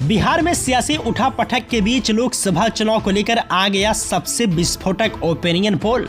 बिहार में सियासी उठापटक के बीच लोकसभा चुनाव को लेकर आ गया सबसे विस्फोटक ओपिनियन पोल।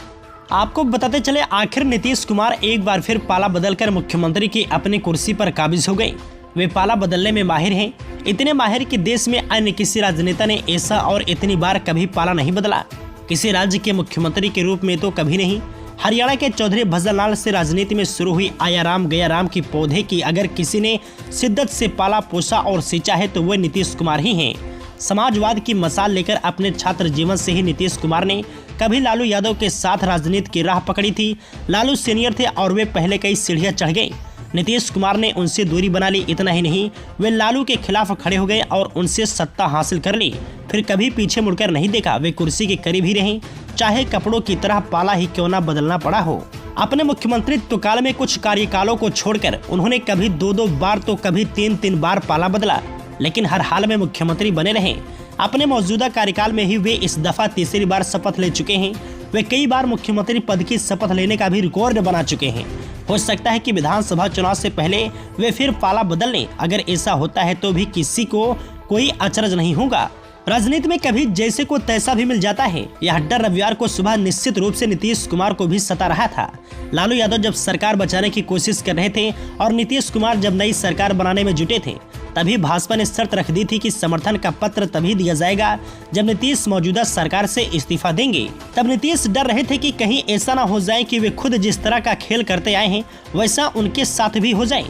आपको बताते चले, आखिर नीतीश कुमार एक बार फिर पाला बदलकर मुख्यमंत्री की अपनी कुर्सी पर काबिज हो गए। वे पाला बदलने में माहिर हैं, इतने माहिर कि देश में अन्य किसी राजनेता ने ऐसा और इतनी बार कभी पाला नहीं बदला। किसी राज्य के मुख्यमंत्री के रूप में तो कभी नहीं। हरियाणा के चौधरी भजनलाल से राजनीति में शुरू हुई आया राम गया राम की पौधे की अगर किसी ने शिद्दत से पाला पोसा और सींचा है तो वह नीतीश कुमार ही हैं। समाजवाद की मसाल लेकर अपने छात्र जीवन से ही नीतीश कुमार ने कभी लालू यादव के साथ राजनीति की राह पकड़ी थी। लालू सीनियर थे और वे पहले कई सीढ़ियां चढ़ गए। नीतीश कुमार ने उनसे दूरी बना ली। इतना ही नहीं, वे लालू के खिलाफ खड़े हो गए और उनसे सत्ता हासिल कर ली। फिर कभी पीछे मुड़कर नहीं देखा। वे कुर्सी के करीब ही रहे, चाहे कपड़ों की तरह पाला ही क्यों ना बदलना पड़ा हो। अपने मुख्यमंत्रित्व काल में कुछ कार्यकालों को छोड़कर उन्होंने कभी दो बार तो कभी तीन बार पाला बदला, लेकिन हर हाल में मुख्यमंत्री बने रहे। अपने मौजूदा कार्यकाल में ही वे इस दफा तीसरी बार शपथ ले चुके हैं। वे कई बार मुख्यमंत्री पद की शपथ लेने का भी रिकॉर्ड बना चुके हैं। हो सकता है कि विधानसभा चुनाव से पहले वे फिर पाला बदल लें। अगर ऐसा होता है तो भी किसी को कोई अचरज नहीं होगा। राजनीति में कभी जैसे को तैसा भी मिल जाता है। यह डर रविवार को सुबह निश्चित रूप से नीतीश कुमार को भी सता रहा था। लालू यादव जब सरकार बचाने की कोशिश कर रहे थे और नीतीश कुमार जब नई सरकार बनाने में जुटे थे, तभी भाजपा ने शर्त रख दी थी कि समर्थन का पत्र तभी दिया जाएगा जब नीतीश मौजूदा सरकार से इस्तीफा देंगे। तब नीतीश डर रहे थे कि कहीं ऐसा ना हो जाए कि वे खुद जिस तरह का खेल करते आए हैं वैसा उनके साथ भी हो जाए।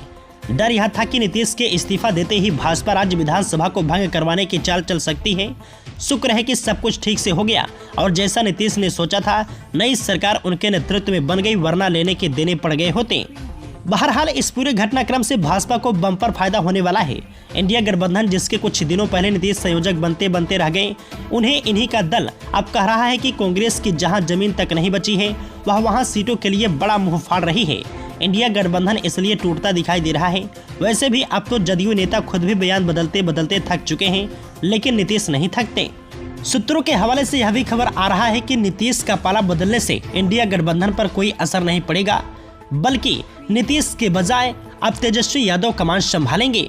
डर यह था कि नीतीश के इस्तीफा देते ही भाजपा राज्य विधानसभा को भंग करवाने की चाल चल सकती है। शुक्र है कि सब कुछ ठीक से हो गया और जैसा नीतीश ने सोचा था नई सरकार उनके नेतृत्व में बन गई, वरना लेने के देने पड़ गए होते। बहरहाल इस पूरे घटनाक्रम से भाजपा को बम्पर फायदा होने वाला है। इंडिया गठबंधन जिसके कुछ दिनों पहले नीतीश संयोजक बनते रह गए, उन्हें इन्हीं का दल अब कह रहा है कि कांग्रेस की जहां जमीन तक नहीं बची है वहां सीटों के लिए बड़ा मुंह फाड़ रही है। इंडिया गठबंधन इसलिए टूटता दिखाई दे रहा है। वैसे भी अब तो जदयू नेता खुद भी बयान बदलते थक चुके हैं, लेकिन नीतीश नहीं थकते। सूत्रों के हवाले से यह भी खबर आ रहा है कि नीतीश का पाला बदलने से इंडिया गठबंधन पर कोई असर नहीं पड़ेगा, बल्कि नीतीश के बजाय अब तेजस्वी यादव कमान संभालेंगे।